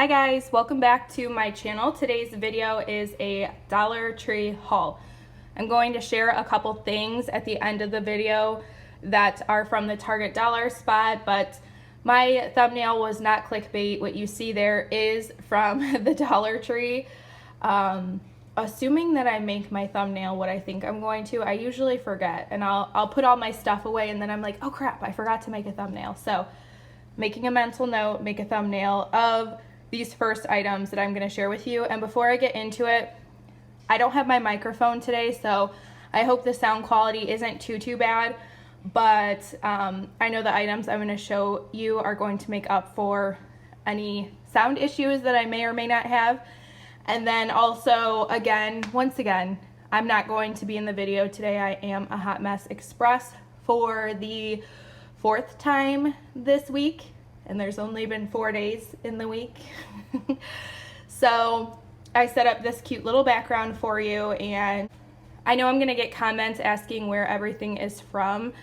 Hi guys, welcome back to my channel. Today's video is a Dollar Tree haul. I'm going to share a couple things at the end of the video that are from the Target dollar spot, but my thumbnail was not clickbait. What you see there is from the Dollar Tree. Assuming that I make my thumbnail what I think I'm going to, I usually forget, and I'll put all my stuff away and then I'm like, oh crap, I forgot to make a thumbnail. So making a mental note, make a thumbnail of these first items that I'm going to share with you. And before I get into it, I don't have my microphone today, so I hope the sound quality isn't too bad, but I know the items I'm going to show you are going to make up for any sound issues that I may or may not have. And then also, once again, I'm not going to be in the video today. I am a Hot Mess Express for the 4th time this week, and there's only been 4 days in the week. So I set up this cute little background for you, and I know I'm gonna get comments asking where everything is from.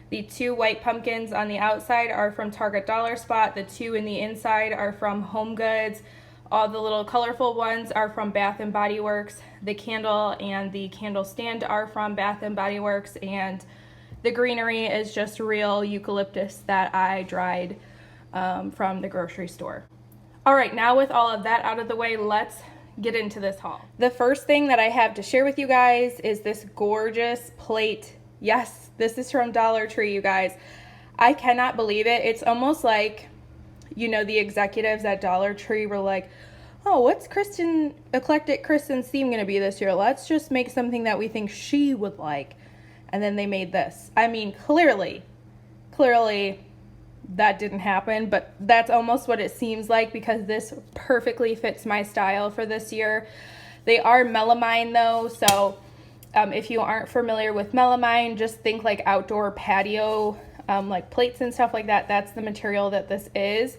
The 2 white pumpkins on the outside are from Target Dollar Spot. The 2 in the inside are from Home Goods. All the little colorful ones are from Bath & Body Works. The candle and the candle stand are from Bath & Body Works, and the greenery is just real eucalyptus that I dried from the grocery store. All right, now with all of that out of the way, let's get into this haul. The first thing that I have to share with you guys is this gorgeous plate. Yes, this is from Dollar Tree, you guys. I cannot believe it. It's almost like, you know, the executives at Dollar Tree were like, oh, what's Eclectic Kristen's theme gonna be this year? Let's just make something that we think she would like. And then they made this. I mean, clearly that didn't happen, but that's almost what it seems like because this perfectly fits my style for this year. They are melamine though, so if you aren't familiar with melamine, just think like outdoor patio, like plates and stuff like that. That's the material that this is.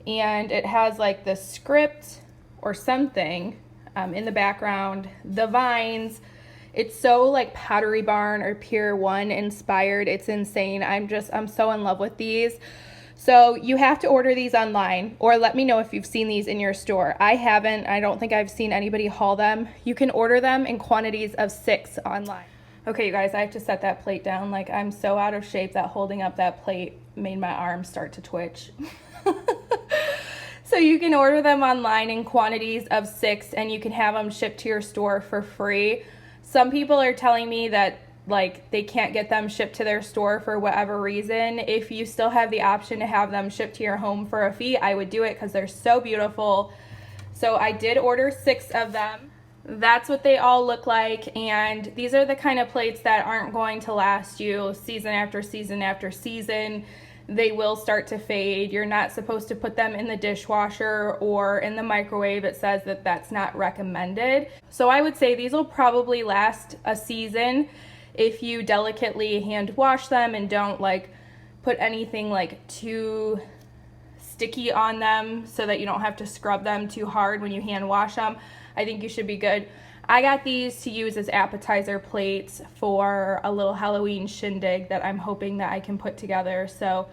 And it has like the script or something in the background, the vines. It's so like Pottery Barn or Pier 1 inspired. It's insane. I'm so in love with these. So you have to order these online, or let me know if you've seen these in your store. I haven't. I don't think I've seen anybody haul them. You can order them in quantities of 6 online. Okay, you guys, I have to set that plate down. Like, I'm so out of shape that holding up that plate made my arms start to twitch. So you can order them online in quantities of 6, and you can have them shipped to your store for free. Some people are telling me that like they can't get them shipped to their store for whatever reason. If you still have the option to have them shipped to your home for a fee, I would do it because they're so beautiful. So I did order 6 of them. That's what they all look like, and these are the kind of plates that aren't going to last you season after season after season. They will start to fade. You're not supposed to put them in the dishwasher or in the microwave. It says that that's not recommended. So I would say these will probably last a season if you delicately hand wash them and don't like put anything like too sticky on them so that you don't have to scrub them too hard when you hand wash them. I think you should be good. I got these to use as appetizer plates for a little Halloween shindig that I'm hoping that I can put together. So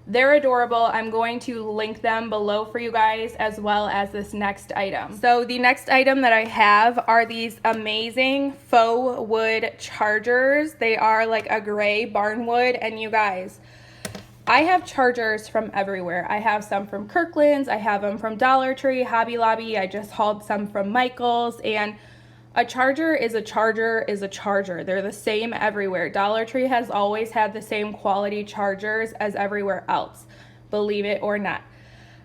they're adorable. I'm going to link them below for you guys, as well as this next item. So the next item that I have are these amazing faux wood chargers. They are like a gray barnwood, and you guys, I have chargers from everywhere. I have some from Kirkland's, I have them from Dollar Tree, Hobby Lobby, I just hauled some from Michael's, and a charger is a charger is a charger. They're the same everywhere. Dollar Tree has always had the same quality chargers as everywhere else, believe it or not.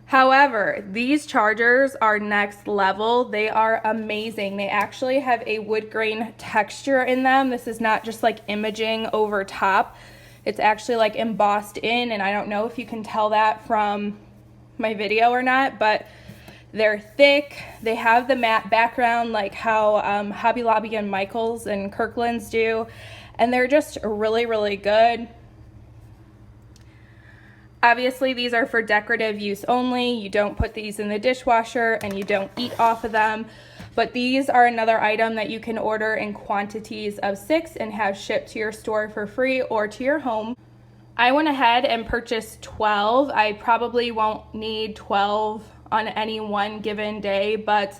However, these chargers are next level. They are amazing. They actually have a wood grain texture in them. This is not just like imaging over top. It's actually like embossed in, and I don't know if you can tell that from my video or not, but they're thick. They have the matte background like how Hobby Lobby and Michael's and Kirkland's do, and they're just really good. Obviously, these are for decorative use only. You don't put these in the dishwasher and you don't eat off of them, but these are another item that you can order in quantities of 6 and have shipped to your store for free or to your home. I went ahead and purchased 12. I probably won't need 12 on any one given day, but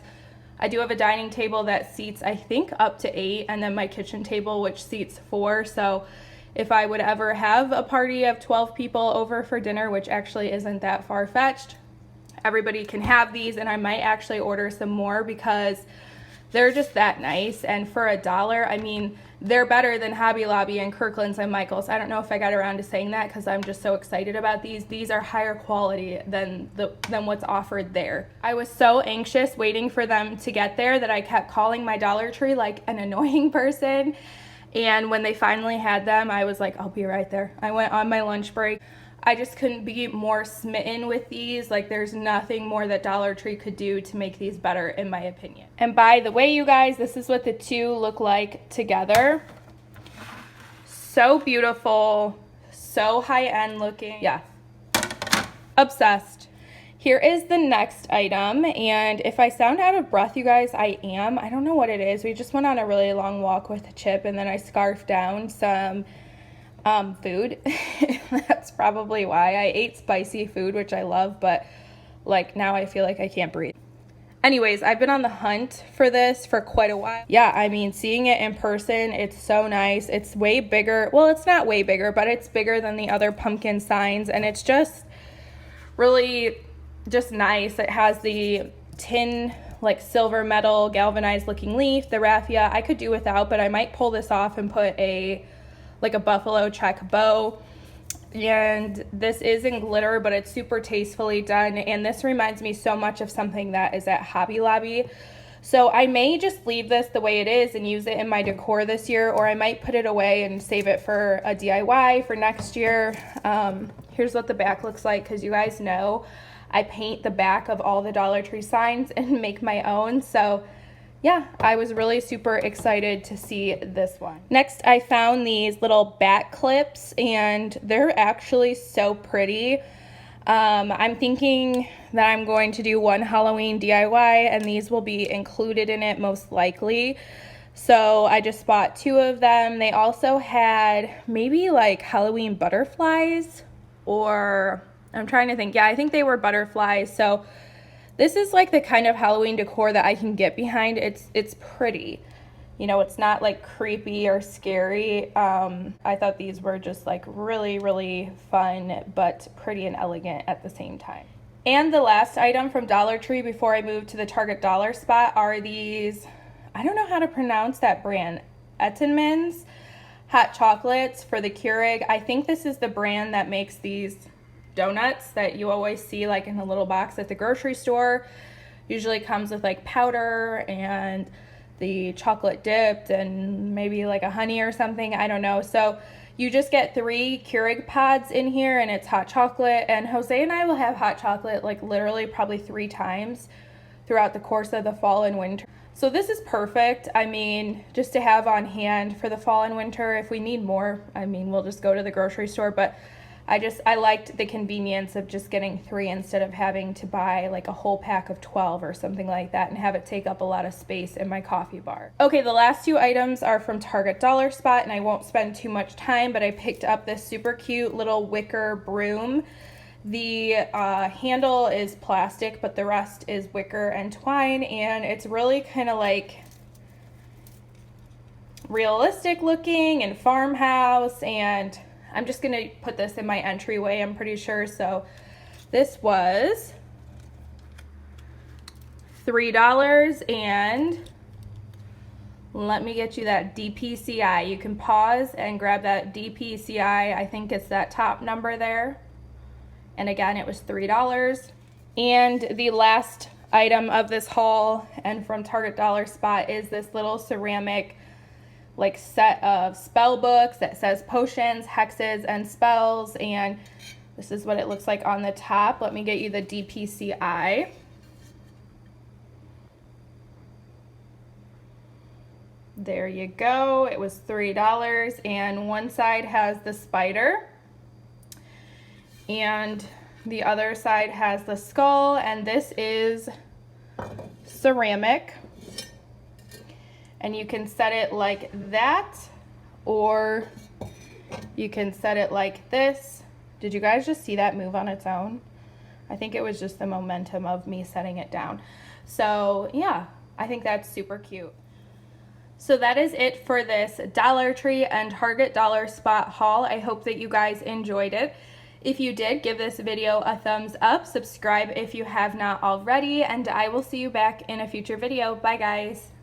I do have a dining table that seats, I think, up to 8, and then my kitchen table, which seats 4. So if I would ever have a party of 12 people over for dinner, which actually isn't that far-fetched, everybody can have these, and I might actually order some more because they're just that nice. And for $1, I mean, they're better than Hobby Lobby and Kirkland's and Michael's. I don't know if I got around to saying that because I'm just so excited about these. These are higher quality than what's offered there. I was so anxious waiting for them to get there that I kept calling my Dollar Tree like an annoying person. And when they finally had them, I was like, I'll be right there. I went on my lunch break. I just couldn't be more smitten with these. Like, there's nothing more that Dollar Tree could do to make these better, in my opinion. And by the way, you guys, this is what the two look like together. So beautiful, so high-end looking. Yeah, obsessed. Here is the next item, and if I sound out of breath, you guys, I am. I don't know what it is. We just went on a really long walk with Chip, and then I scarfed down some food. That's probably why. I ate spicy food, which I love, but like now I feel like I can't breathe. Anyways, I've been on the hunt for this for quite a while. Yeah, I mean, seeing it in person, it's so nice. It's way bigger. Well, it's not way bigger, but it's bigger than the other pumpkin signs, and it's just really just nice. It has the tin, like silver metal galvanized looking leaf, the raffia. I could do without, but I might pull this off and put a buffalo check bow. And this is in glitter, but it's super tastefully done, and this reminds me so much of something that is at Hobby Lobby. So I may just leave this the way it is and use it in my decor this year, or I might put it away and save it for a DIY for next year. Here's what the back looks like, because you guys know I paint the back of all the Dollar Tree signs and make my own. So yeah, I was really super excited to see this one. Next, I found these little bat clips, and they're actually so pretty. I'm thinking that I'm going to do one Halloween DIY, and these will be included in it most likely. So I just bought 2 of them. They also had maybe like Halloween butterflies, or I'm trying to think. Yeah, I think they were butterflies. So this is like the kind of Halloween decor that I can get behind. It's pretty. You know, it's not like creepy or scary. I thought these were just like really, really fun, but pretty and elegant at the same time. And the last item from Dollar Tree before I move to the Target dollar spot are these, I don't know how to pronounce that brand, Ettenmann's hot chocolates for the Keurig. I think this is the brand that makes these donuts that you always see like in a little box at the grocery store. Usually comes with like powder and the chocolate dipped and maybe like a honey or something, I don't know. So you just get 3 Keurig pods in here, and it's hot chocolate, and Jose and I will have hot chocolate like literally probably 3 times throughout the course of the fall and winter. So this is perfect. I mean, just to have on hand for the fall and winter. If we need more, I mean, we'll just go to the grocery store, but I liked the convenience of just getting 3 instead of having to buy like a whole pack of 12 or something like that and have it take up a lot of space in my coffee bar. Okay, the last 2 items are from Target Dollar Spot, and I won't spend too much time, but I picked up this super cute little wicker broom. The handle is plastic, but the rest is wicker and twine, and it's really kind of like realistic looking and farmhouse, and I'm just gonna put this in my entryway, I'm pretty sure. So this was $3, and let me get you that DPCI. You can pause and grab that DPCI. I think it's that top number there. And again, it was $3. And the last item of this haul and from Target Dollar Spot is this little ceramic like set of spell books that says potions, hexes, and spells, and this is what it looks like on the top. Let me get you the DPCI. There you go. It was $3, and one side has the spider and the other side has the skull, and this is ceramic. And you can set it like that, or you can set it like this. Did you guys just see that move on its own? I think it was just the momentum of me setting it down. So yeah, I think that's super cute. So that is it for this Dollar Tree and Target dollar spot haul. I hope that you guys enjoyed it. If you did, give this video a thumbs up, subscribe if you have not already, and I will see you back in a future video. Bye guys.